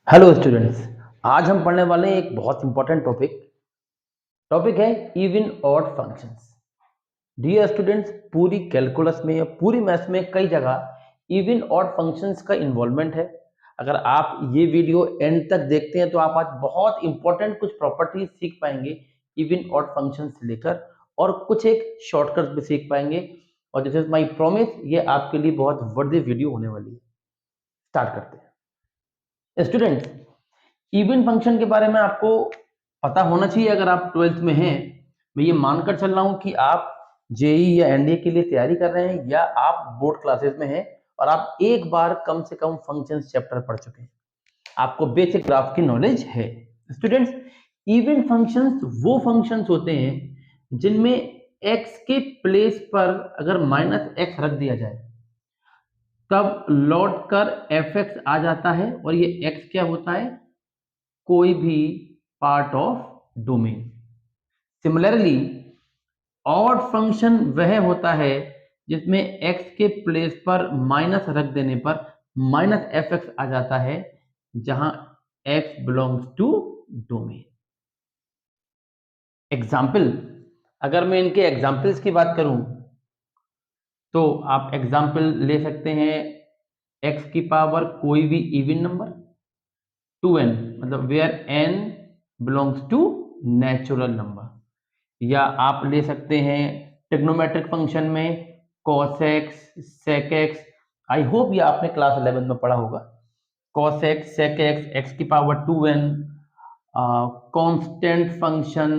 Hello students. आज हम पढ़ने वाले हैं एक बहुत इंपॉर्टेंट टॉपिक है even odd functions. Dear students, पूरी कैलकुलस में या पूरी मैथ्स में कई जगह इवन ऑड फंक्शंस का इन्वॉल्वमेंट है। अगर आप ये वीडियो एंड तक देखते हैं तो आप आज बहुत इंपॉर्टेंट कुछ प्रॉपर्टीज सीख पाएंगे इवन ऑड फंक्शन से लेकर, और कुछ एक शॉर्टकट भी सीख पाएंगे। और दिस इज माई प्रॉमिस, ये आपके लिए बहुत वर्दी वीडियो होने वाली है। स्टार्ट करते हैं स्टूडेंट्स। इवन फंक्शन के बारे में आपको पता होना चाहिए अगर आप ट्वेल्थ में हैं। मैं ये मानकर चल रहा हूं कि आप जेई या एनडीए के लिए तैयारी कर रहे हैं या आप बोर्ड क्लासेस में हैं और आप एक बार कम से कम फंक्शंस चैप्टर पढ़ चुके हैं, आपको बेसिक ग्राफ की नॉलेज है। स्टूडेंट्स, इवन फंक्शंस वो फंक्शंस होते हैं जिनमें एक्स के प्लेस पर अगर माइनस एक्स रख दिया जाए तब लौट कर एफ एक्स आ जाता है, और ये एक्स क्या होता है? कोई भी part of domain. Similarly, odd function वह होता है जिसमें x के प्लेस पर माइनस रख देने पर माइनस एफ एक्स आ जाता है, जहां x belongs to domain. Example, अगर मैं इनके एग्जाम्पल्स की बात करूं तो आप एग्जाम्पल ले सकते हैं x की पावर कोई भी इवन नंबर 2n, मतलब where n belongs to natural number. या आप ले सकते हैं ट्रिग्नोमेट्रिक फंक्शन में cos x sec x। I hope ये आपने क्लास 11 में पढ़ा होगा। cos x sec x, x की power 2n, constant function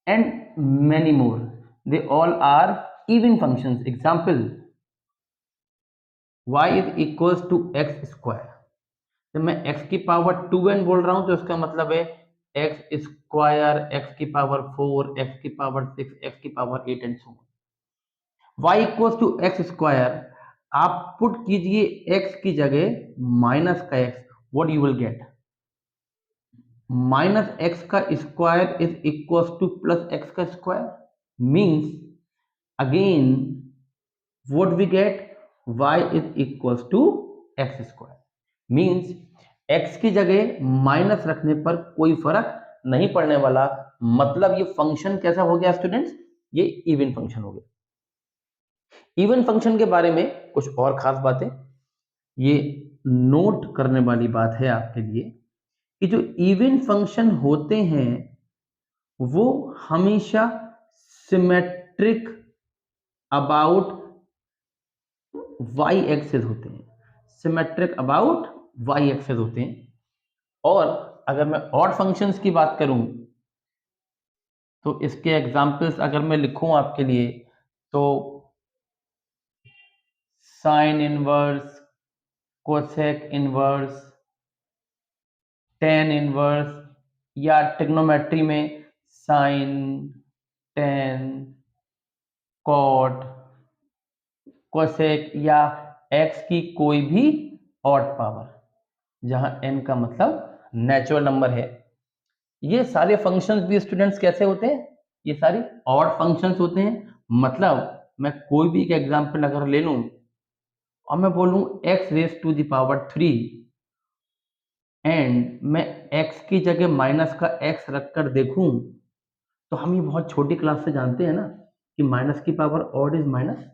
and many more, they all are even functions. Example, y is equals to x square. जब मैं x की power 2n बोल रहा हूं तो इसका मतलब है एक्स स्क्वायर, एक्स की पावर 4, एक्स की पावर 6, एक्स की power 8 and so on. y equals to x square, आप पुट कीजिए x की जगह माइनस का x, what you will get? Minus x का square is equals to plus x का square, means again what we get? y is equals to x square, means x की जगह minus रखने पर कोई फर्क नहीं पड़ने वाला। मतलब ये फंक्शन कैसा हो गया स्टूडेंट्स? ये इवन फंक्शन हो गया। इवन फंक्शन के बारे में कुछ और खास बातें, ये नोट करने वाली बात है आपके लिए कि जो इवन फंक्शन होते हैं वो हमेशा सिमेट्रिक अबाउट वाई एक्सिस होते हैं। सिमेट्रिक अबाउट वाई एक्सिस होते हैं। और अगर मैं ऑड फंक्शंस की बात करूं तो इसके एग्जांपल्स अगर मैं लिखूं आपके लिए तो sine inverse, cosec inverse, tan inverse, या ट्रिग्नोमेट्री में साइन, टेन, कॉट, कोसेक, या एक्स की कोई भी ऑड पावर जहां n का मतलब नेचुरल नंबर है। ये सारे फंक्शंस भी स्टूडेंट्स कैसे होते हैं? ये सारी ऑड फंक्शंस होते हैं। मतलब मैं कोई भी एक एग्जांपल अगर ले लूं और मैं बोलूं x raise to the power 3 and मैं x की जगह माइनस का x रखकर देखूं तो हम ये बहुत छोटी क्लास से जानते हैं ना कि माइनस की power odd is minus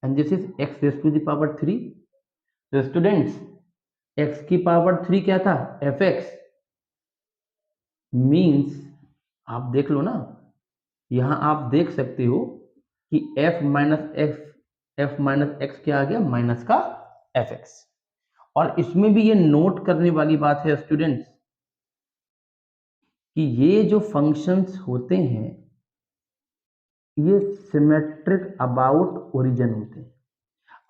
and this is x raise to the power 3। तो स्टूडेंट्स, x की पावर 3 क्या था? fx। मीन्स आप देख लो ना, यहां आप देख सकते हो कि एफ माइनस एक्स क्या आ गया? माइनस का एफ एक्स। और इसमें भी ये नोट करने वाली बात है स्टूडेंट्स कि ये जो फंक्शंस होते हैं ये सिमेट्रिक अबाउट ओरिजिन होते हैं।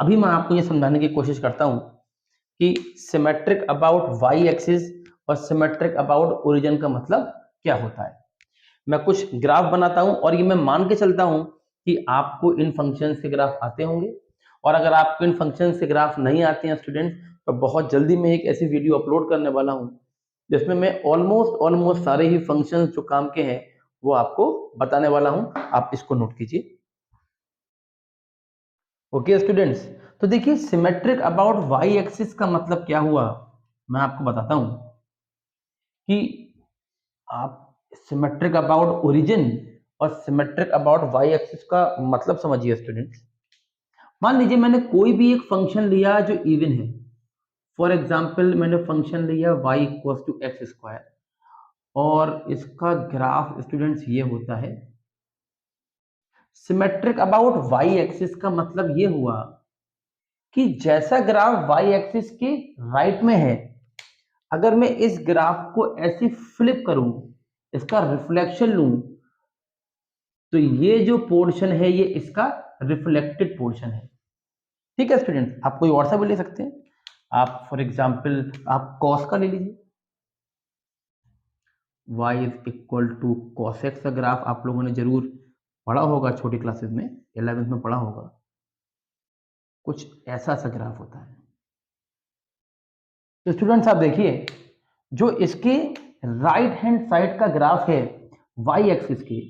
अभी मैं आपको ये समझाने की कोशिश करता हूं कि सिमेट्रिक अबाउट वाई एक्सिस और सिमेट्रिक अबाउट ओरिजिन का मतलब क्या होता है। मैं कुछ ग्राफ बनाता हूं और ये मैं मान के चलता हूं कि आपको इन फंक्शंस के ग्राफ आते होंगे, और अगर आपको इन फंक्शंस के ग्राफ नहीं आते हैं स्टूडेंट्स तो बहुत जल्दी मैं एक ऐसी वीडियो अपलोड करने वाला हूं जिसमें मैं ऑलमोस्ट सारे ही फंक्शंस जो काम के हैं वो आपको बताने वाला हूं। आप इसको नोट कीजिए। ओके स्टूडेंट्स, तो देखिए सिमेट्रिक अबाउट वाई एक्सिस का मतलब क्या हुआ, मैं आपको बताता हूं कि आप सिमेट्रिक अबाउट ओरिजिन और सिमेट्रिक अबाउट वाई एक्सिस का मतलब समझिए स्टूडेंट्स। मान लीजिए मैंने कोई भी एक फंक्शन लिया जो इवन है। फॉर एग्जाम्पल मैंने फंक्शन लिया y equal to x square और इसका ग्राफ स्टूडेंट्स ये होता है। सिमेट्रिक अबाउट y एक्सिस का मतलब ये हुआ कि जैसा ग्राफ y एक्सिस के राइट में है, अगर मैं इस ग्राफ को ऐसे फ्लिप करूं, इसका रिफ्लेक्शन लूं, तो ये जो पोर्शन है ये इसका रिफ्लेक्टेड पोर्शन है। ठीक है स्टूडेंट, आप कोई और सा भी ले सकते हैं। आप फॉर एग्जाम्पल आप कॉस का ले लीजिए, y is equal to cos x का ग्राफ आप लोगों ने जरूर पढ़ा होगा, छोटी क्लासेस में 11th में पढ़ा होगा। कुछ ऐसा सा ग्राफ होता है। तो स्टूडेंट्स आप देखिए, जो इसके राइट हैंड साइड का ग्राफ है y एक्सिस की,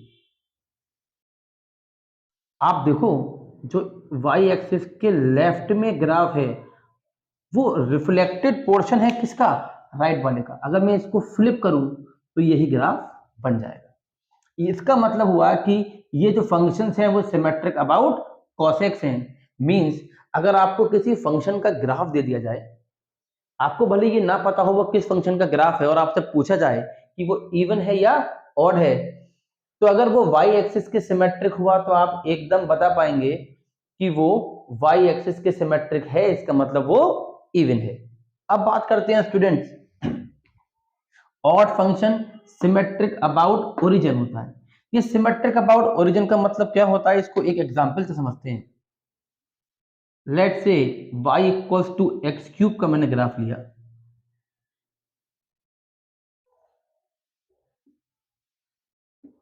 आप देखो जो y एक्सिस के लेफ्ट में ग्राफ है वो रिफ्लेक्टेड पोर्शन है किसका, राइट वाले का। अगर मैं इसको फ्लिप करूं तो यही ग्राफ बन जाएगा। इसका मतलब हुआ कि ये जो फंक्शंस हैं वो सिमेट्रिक अबाउट cos x हैं। मींस अगर आपको किसी फंक्शन का ग्राफ दे दिया जाए, आपको भले ये ना पता हो वो किस फंक्शन का ग्राफ है, और आपसे पूछा जाए कि वो इवन है या ऑड है, तो अगर वो y एक्सिस के सिमेट्रिक हुआ तो आप एकदम बता पाएंगे कि वो y एक्सिस के सिमेट्रिक है, इसका मतलब वो इवन है। अब बात करते हैं students, odd function symmetric about origin होता है। ये सिमेट्रिक अबाउट ओरिजिन का मतलब क्या होता है, इसको एक एग्जांपल से समझते हैं। Let's say y equals to x cube का मैंने ग्राफ लिया।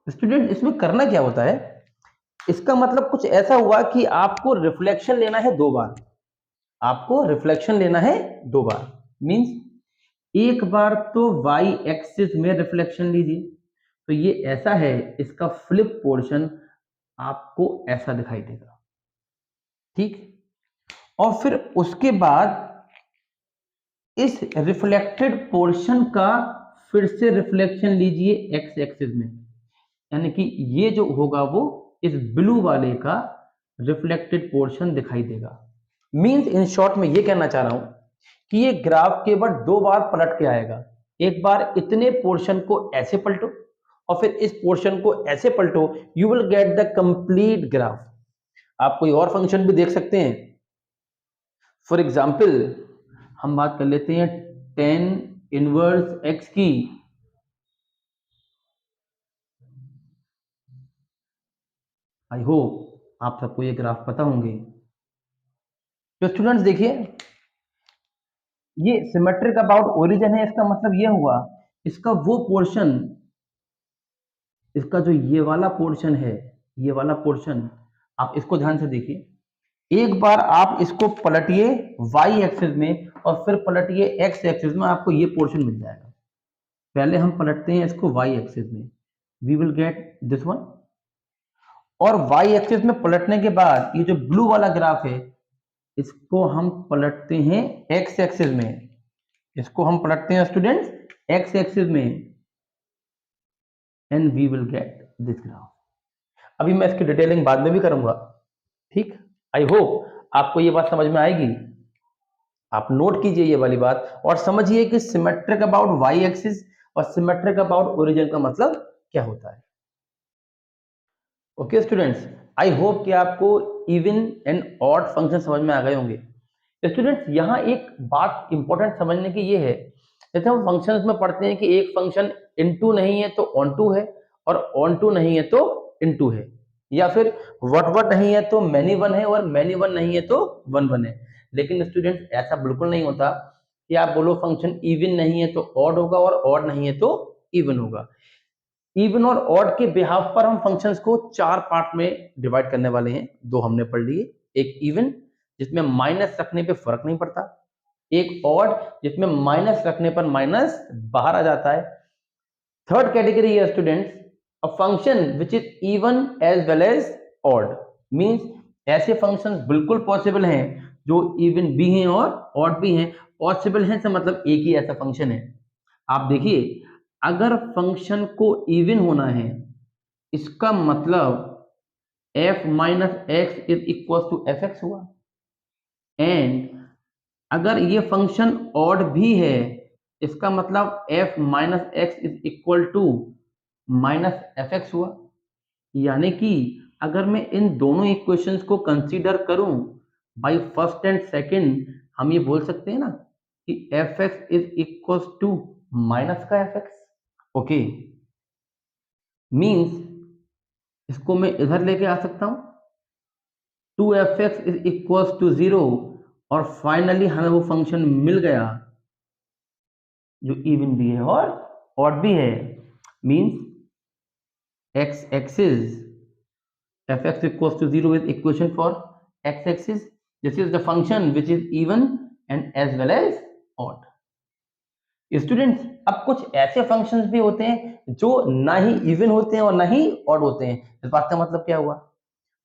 स्टूडेंट इसमें करना क्या होता है, इसका मतलब कुछ ऐसा हुआ कि आपको रिफ्लेक्शन लेना है दो बार। आपको रिफ्लेक्शन लेना है दो बार, मींस एक बार तो y एक्सिस में रिफ्लेक्शन लीजिए, तो ये ऐसा है, इसका फ्लिप पोर्शन आपको ऐसा दिखाई देगा। ठीक, और फिर उसके बाद इस रिफ्लेक्टेड पोर्शन का फिर से रिफ्लेक्शन लीजिए x एक्सिस में, यानी कि ये जो होगा वो इस ब्लू वाले का रिफ्लेक्टेड पोर्शन दिखाई देगा। मींस इन शॉर्ट में ये कहना चाह रहा हूं कि ये ग्राफ केवल दो बार पलट के आएगा। एक बार इतने पोर्शन को ऐसे पलटो और फिर इस पोर्शन को ऐसे पलटो, you will get the complete graph. आप कोई और फंक्शन भी देख सकते हैं। फॉर एग्जाम्पल हम बात कर लेते हैं tan इनवर्स x की। आई होप आप सबको ये ग्राफ पता होंगे। तो स्टूडेंट्स देखिए, ये सिमेट्रिक अबाउट ओरिजिन है, इसका मतलब ये हुआ इसका वो पोर्शन, इसका जो ये वाला पोर्शन है, ये वाला पोर्शन आप इसको ध्यान से देखिए। एक बार आप इसको पलटिए y एक्सिस में और फिर पलटिए x एक्सिस में, आपको ये पोर्शन मिल जाएगा। पहले हम पलटते हैं इसको y एक्सिस में, we will get this one. और y एक्सिस में पलटने के बाद ये जो ब्लू वाला ग्राफ है इसको हम पलटते हैं x एक्सिस में, इसको हम पलटते हैं स्टूडेंट्स x एक्सिस में, and we will get this graph. अभी मैं इसकी डिटेलिंग बाद में भी करूंगा। ठीक, आई होप आपको ये बात समझ में आएगी। आप नोट कीजिए ये वाली बात और समझिए कि सिमेट्रिक अबाउट y एक्सिस और सिमेट्रिक अबाउट ओरिजिन का मतलब क्या होता है। ओके स्टूडेंट्स, आई होप कि आपको इवन एंड ऑड फंक्शन समझ में आ गए होंगे। स्टूडेंट्स यहाँ एक बात इंपॉर्टेंट समझने की ये है, जैसे हम फंक्शंस में पढ़ते हैं कि एक फंक्शन इनटू नहीं है तो ऑनटू है, और ऑनटू नहीं है तो इनटू है, या फिर व्हाट नहीं है तो मैनी वन है, और मैनी वन नहीं है तो वन वन है। लेकिन स्टूडेंट्स ऐसा बिल्कुल नहीं होता कि आप बोलो फंक्शन इवन नहीं है तो ऑड होगा और ऑड नहीं है तो इवन होगा। इवन और ऑड के बिहाफ पर हम फंक्शंस को चार पार्ट में डिवाइड करने वाले हैं। दो हमने पढ़ लिए, एक इवन जिसमें माइनस रखने पे फर्क नहीं पड़ता, एक ऑड जिसमें माइनस रखने पर माइनस बाहर आ जाता है। थर्ड कैटेगरी है students a function which is even as well as odd. Means ऐसे फंक्शंस बिल्कुल पॉसिबल हैं जो इवन भी हैं और ऑड भी हैं। पॉसिबल है इसका मतलब एक ही ऐसा फंक्शन है। आप देखिए, अगर फंक्शन को इवन होना है इसका मतलब f minus x is equal to f x हुआ। एंड अगर ये फंक्शन ऑड भी है इसका मतलब f minus x is equal to minus f x हुआ। यानी कि अगर मैं इन दोनों इक्वेशंस को कंसीडर करूं बाय फर्स्ट एंड सेकंड, हम ये बोल सकते हैं ना कि f x is equal to minus का एफ एक्स। ओके, मीन्स इसको मैं इधर लेके आ सकता हूं, 2f(x) इज इक्वल टू 0 और फाइनली हमें वो फंक्शन मिल गया जो इवन भी है और ऑड भी है। Means x axis f(x) equals to 0 is equation for x axis. This is the function which is even and as well as odd. Students, अब कुछ ऐसे फंक्शंस भी होते हैं जो ना ही इवन होते हैं और ना ही ऑड होते हैं। इस बात का मतलब क्या हुआ,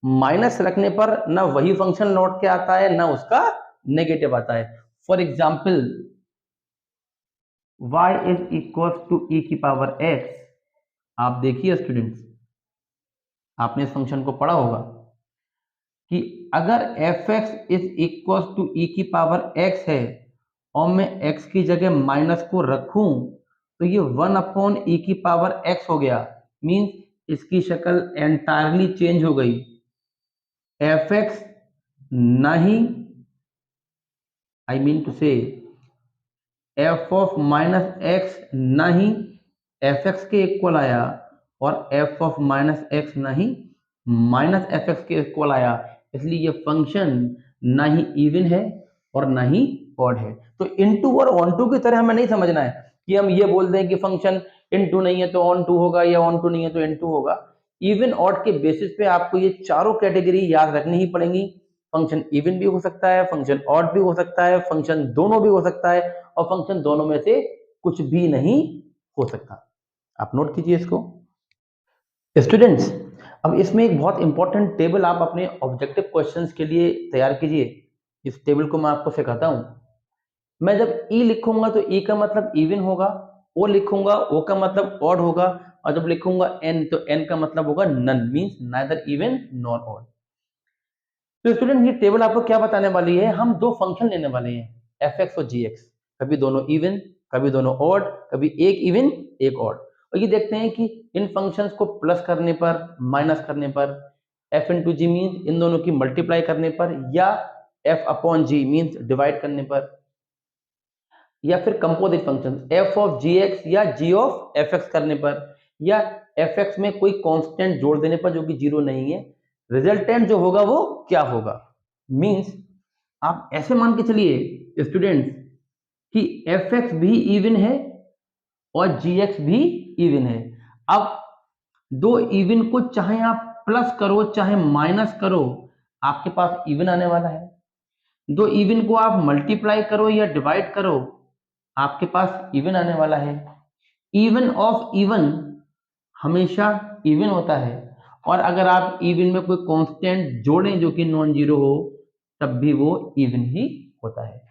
माइनस रखने पर ना वही फंक्शन लौट के आता है ना उसका नेगेटिव आता है। For example y is equal to e की पावर x। आप देखिए स्टूडेंट्स, आपने इस फंक्शन को पढ़ा होगा कि अगर f(x) is equal to e की पावर x है और मैं x की जगह माइनस को रखूं तो ये 1/e की पावर x हो गया। मीन्स इसकी शक्ल एंटायरली चेंज हो गई। f(x) ना ही, आई मीन टू से f ऑफ माइनस एक्स ना ही f(x) के इक्वल आया और f ऑफ माइनस एक्स ना ही माइनस f(x) के इक्वल आया। इसलिए ये फंक्शन ना ही इवन है और ना ही ऑड है। तो इनटू और ऑन टू की तरह हमें नहीं समझना है कि हम ये बोल दें कि फंक्शन इनटू नहीं है तो ऑन टू होगा या ऑन टू नहीं है तो इनटू होगा। इवन ऑड के बेसिस पे आपको ये चारों कैटेगरी याद रखनी ही पड़ेंगी। फंक्शन इवन भी हो सकता है, फंक्शन ऑड भी हो सकता है, फंक्शन दोनों भी हो सकता है और फंक्शन दोनों में से कुछ भी नहीं हो सकता। आप नोट कीजिए इसको। स्टूडेंट्स, अब इसमें एक बहुत इंपॉर्टेंट टेबल आप अपने ऑब्जेक्टिव क्वेश्चंस के लिए तैयार कीजिए। इस टेबल को मैं आपको सिखाता हूं। मैं जब ई लिखूंगा तो ई का मतलब इवन होगा, ओ लिखूंगा ओ का मतलब ऑड होगा और जब लिखूंगा एन तो एन का मतलब होगा none, means neither even nor odd. तो स्टूडेंट, ये टेबल आपको क्या बताने वाली है, हम दो फंक्शन लेने वाले हैं f(x) और g(x), कभी दोनों इवन कभी दोनों ऑड, कभी एक इवन एक ऑड। और ये देखते हैं कि इन फंक्शंस को प्लस करने पर, माइनस करने पर, f इंटू जी मीन्स इन दोनों की मल्टीप्लाई करने पर, या f upon g means divide करने पर, या फिर composite function f of gx या g ऑफ fx करने पर, या fx में कोई कांस्टेंट जोड़ देने पर जो कि जीरो नहीं है, रिजल्टेंट जो होगा वो क्या होगा। मींस आप ऐसे मान के चलिए स्टूडेंट्स कि fx भी इवन है और gx भी इवन है। अब दो इवन को चाहे आप प्लस करो चाहे माइनस करो आपके पास इवन आने वाला है। दो इवन को आप मल्टीप्लाई करो या डिवाइड करो आपके पास इवन आने वाला है। इवन ऑफ इवन हमेशा इवन होता है और अगर आप इवन में कोई कांस्टेंट जोड़ें जो कि नॉन जीरो हो तब भी वो इवन ही होता है।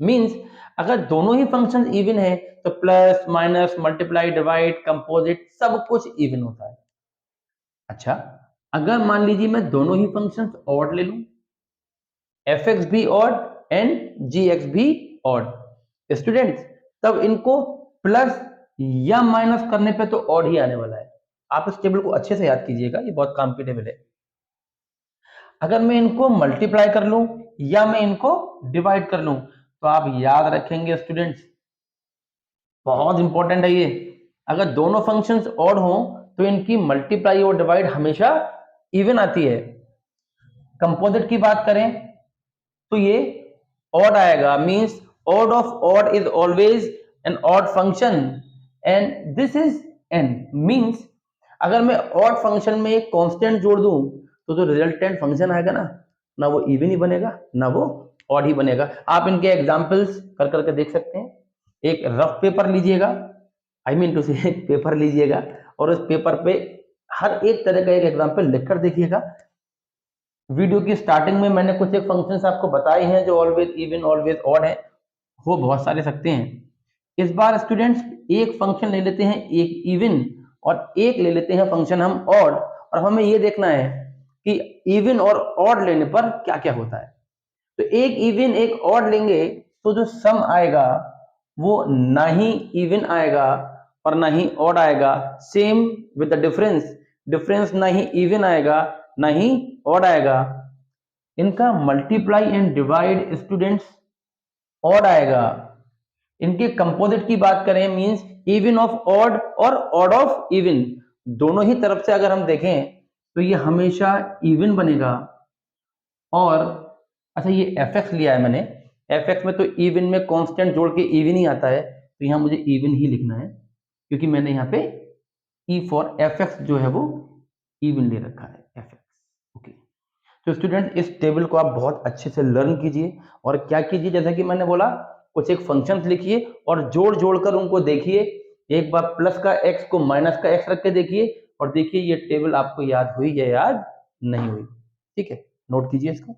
मींस अगर दोनों ही फंक्शन इवन है तो plus minus multiply divide composite सब कुछ इवन होता है। अच्छा, अगर मान लीजिए मैं दोनों ही फंक्शंस ऑड ले लूं, f(x) भी ऑड एंड g(x) भी ऑड, स्टूडेंट्स तब इनको प्लस या माइनस करने पे तो ऑड ही आने वाला है। आप इस टेबल को अच्छे से याद कीजिएगा, ये बहुत काम की टेबल है। अगर मैं इनको मल्टीप्लाई कर लूं या मैं इनको डिवाइड कर लूं तो आप याद रखेंगे स्टूडेंट्स, बहुत इंपॉर्टेंट है ये, अगर दोनों फंक्शंस ऑड हो तो इनकी मल्टीप्लाई और डिवाइड हमेशा इवन आती है। कंपोजिट की बात करें तो ये ऑड आएगा, means odd of odd is always an odd function and this is n। Means अगर मैं ऑड फंक्शन में एक कांस्टेंट जोड़ दूं तो जो रिजल्टेंट फंक्शन आएगा ना वो इवन ही बनेगा ना वो ऑड ही बनेगा। आप इनके एग्जांपल्स कर करके देख सकते हैं। एक रफ पेपर लीजिएगा, आई मीन टू से एक पेपर लीजिएगा और उस पेपर पे हर एक तरह का एक एग्जांपल लिखकर देखिएगा। वीडियो की स्टार्टिंग में मैंने कुछ एक फंक्शंस आपको बताए हैं जो ऑलवेज इवन ऑलवेज ऑड है, हो बहुत सारे सकते हैं। इस बार स्टूडेंट्स एक फंक्शन ले लेते हैं, एक इवन और एक ले लेते हैं फंक्शन हम ऑड, और हमें ये देखना है कि इवन और ऑड लेने पर क्या क्या होता है। तो एक इवन एक ऑड लेंगे तो जो सम आएगा वो ना ही इवन आएगा और ना ही ऑड आएगा, same with the difference, difference ना ही इवन आएगा ना ही ऑड आएगा। इनका multiply and divide students odd आएगा। इनके कंपोजिट की बात करें मींस इवन ऑफ ऑड और ऑड ऑफ इवन, दोनों ही तरफ से अगर हम देखें तो ये हमेशा इवन बनेगा। और अच्छा ये fx लिया है मैंने, fx में तो इवन में कांस्टेंट जोड़ के इवन ही आता है, तो यहाँ मुझे इवन ही लिखना है क्योंकि मैंने यहाँ पे e फॉर fx जो है वो इवन ले रखा है fx। ओके, तो स्टूडेंट इस टेबल को आप बहुत अच्छे से लर्न कीजिए और क्या कीजिए, जैसा कि मैंने बोला कुछ एक फंक्शंस लिखिए और जोड़ जोड़कर उनको देखिए। एक बार प्लस का x को माइनस का x रख के देखिए और देखिए ये टेबल आपको याद हुई या याद नहीं हुई। ठीक है, नोट कीजिए इसको।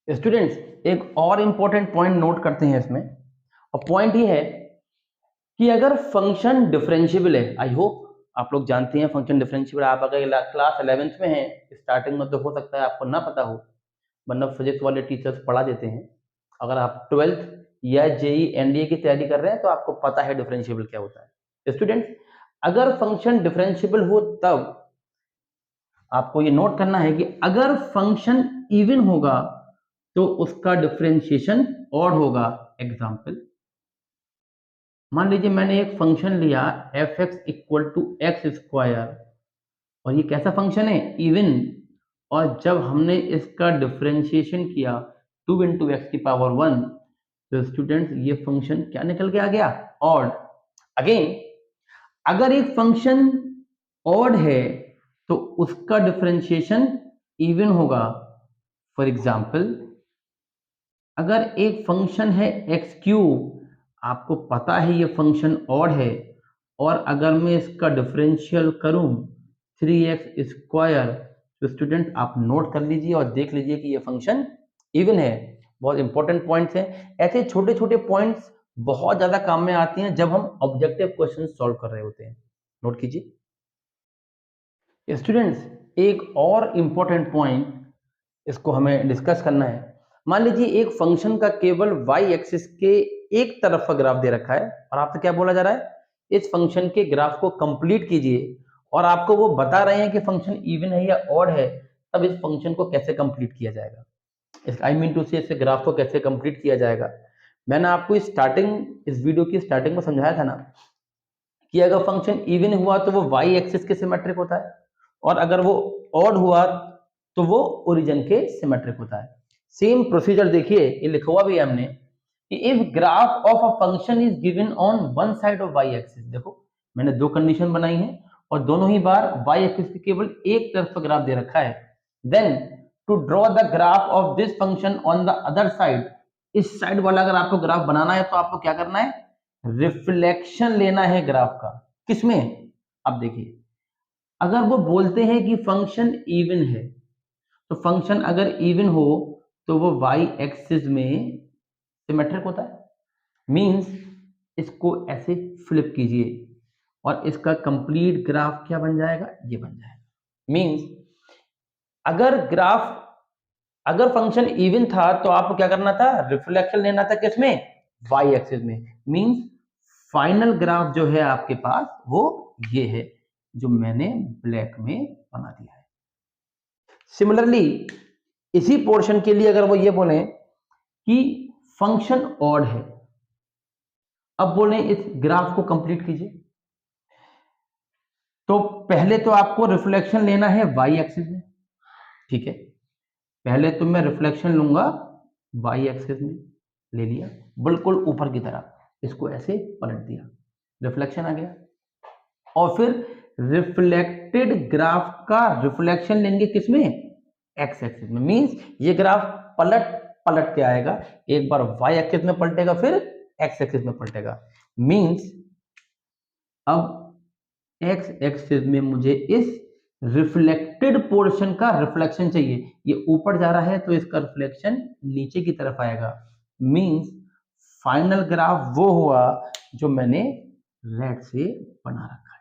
स्टूडेंट्स एक और इंपॉर्टेंट पॉइंट नोट करते हैं इसमें, और पॉइंट ये है कि अगर फंक्शन डिफरेंशिएबल है, आई होप आप लोग जानते हैं फंक्शन डिफरेंशिएबल, आप अगर क्लास 11th में हैं, स्टार्टिंग में तो हो सकता है आपको ना पता हो, वरना फिजिक्स वाले टीचर्स पढ़ा देते हैं। अगर आप 12th या जेई एनडीए की तैयारी कर रहे हैं तो आपको पता है डिफरेंशिएबल क्या होता है। स्टूडेंट्स अगर फंक्शन डिफरेंशिएबल हो तब आपको ये नोट करना है कि अगर फंक्शन इवन होगा तो उसका डिफरेंशिएशन ऑड होगा। एग्जाम्पल मान लीजिए मैंने एक फंक्शन लिया fx equal to x square, और ये कैसा फंक्शन है, इवन, और जब हमने इसका डिफरेंशिएशन किया 2 इंटू एक्स की पावर 1, तो स्टूडेंट्स ये फंक्शन क्या निकल के आ गया, ऑड। अगेन अगर एक फंक्शन ऑड है तो उसका डिफरेंशिएशन इवन होगा। फॉर एग्जाम्पल अगर एक फंक्शन है एक्स क्यूब, आपको पता है ये फंक्शन ऑड है, और अगर मैं इसका डिफरेंशियल करूं 3x स्क्वायर, तो स्टूडेंट आप नोट कर लीजिए और देख लीजिए कि ये फंक्शन इवन है। बहुत इंपॉर्टेंट पॉइंट्स हैं, ऐसे छोटे छोटे पॉइंट्स बहुत ज्यादा काम में आती हैं जब हम ऑब्जेक्टिव क्वेश्चन सॉल्व कर रहे होते हैं। नोट कीजिए स्टूडेंट्स, एक और इंपॉर्टेंट पॉइंट इसको हमें डिस्कस करना है। मान लीजिए एक फंक्शन का केवल y एक्सिस के एक तरफ का ग्राफ दे रखा है और आपसे क्या बोला जा रहा है, इस फंक्शन के ग्राफ को कंप्लीट कीजिए, और आपको वो बता रहे हैं कि फंक्शन इवन है या ऑड है, तब इस फंक्शन को कैसे कंप्लीट किया जाएगा, आई मीन टू से इस ग्राफ को कैसे कंप्लीट किया जाएगा। मैंने आपको इस वीडियो की स्टार्टिंग में समझाया था ना कि अगर फंक्शन इवन हुआ तो वो y एक्सिस के सिमेट्रिक होता है, और अगर वो ऑड हुआ तो वो ओरिजिन के सिमेट्रिक होता है। सेम प्रोसीजर देखिए, ये लिखा हुआ भी है हमने कि if graph of a function is given on one side of y axis, देखो मैंने दो कंडीशन बनाई है और दोनों ही बार वाई एक्सिस के केवल एक तरफ का ग्राफ दे रखा है, then to draw the graph of this function on the other side, इस साइड वाला अगर आपको ग्राफ बनाना है तो आपको क्या करना है, रिफ्लेक्शन लेना है ग्राफ का। किसमें, अब देखिए अगर वो बोलते हैं कि फंक्शन इवन है, तो फंक्शन अगर इवन हो तो वो y एक्सिस में सिमेट्रिक होता है, मींस इसको ऐसे फ्लिप कीजिए और इसका कंप्लीट ग्राफ क्या बन जाएगा, ये बन जाएगा। मींस अगर फंक्शन इवन था तो आपको क्या करना था, रिफ्लेक्शन लेना था किसमें, y एक्सिस में। मींस फाइनल ग्राफ जो है आपके पास वो ये है जो मैंने ब्लैक में बना दिया है। सिमिलरली इसी पोर्शन के लिए अगर वो ये बोले कि फंक्शन ऑड है, अब बोले इस ग्राफ को कंप्लीट कीजिए, तो पहले तो आपको रिफ्लेक्शन लेना है y एक्सिस में, ठीक है, पहले तो मैं रिफ्लेक्शन लूंगा y एक्सिस में, ले लिया बिल्कुल ऊपर की तरफ, इसको ऐसे पलट दिया, रिफ्लेक्शन आ गया, और फिर रिफ्लेक्टेड ग्राफ का रिफ्लेक्शन लेंगे किसमें, x एक्सिस में। मींस ये ग्राफ पलट पलट के आएगा, एक बार y एक्सिस में पलटेगा फिर x एक्सिस में पलटेगा। मींस अब x एक्सिस में मुझे इस रिफ्लेक्टेड पोर्शन का रिफ्लेक्शन चाहिए, ये ऊपर जा रहा है तो इसका रिफ्लेक्शन नीचे की तरफ आएगा, मींस फाइनल ग्राफ वो हुआ जो मैंने रेड से बना रखा है।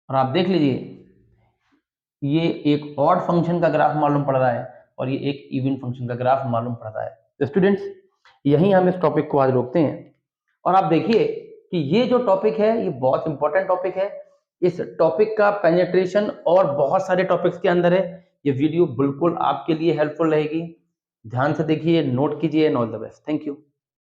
और आप देख लीजिए, ये एक ऑड फंक्शन का ग्राफ मालूम पड़ रहा है और ये एक इवन फंक्शन का ग्राफ मालूम पड़ रहा है। तो स्टूडेंट्स, यहीं हम इस टॉपिक को आज रोकते हैं। और आप देखिए कि ये जो टॉपिक है ये बहुत इंपॉर्टेंट टॉपिक है, इस टॉपिक का पेनिट्रेशन और बहुत सारे टॉपिक्स के अंदर है। ये वीडियो बिल्कुल आपके लिए हेल्पफुल रहेगी, ध्यान से देखिए, नोट कीजिए। All the best, thank you.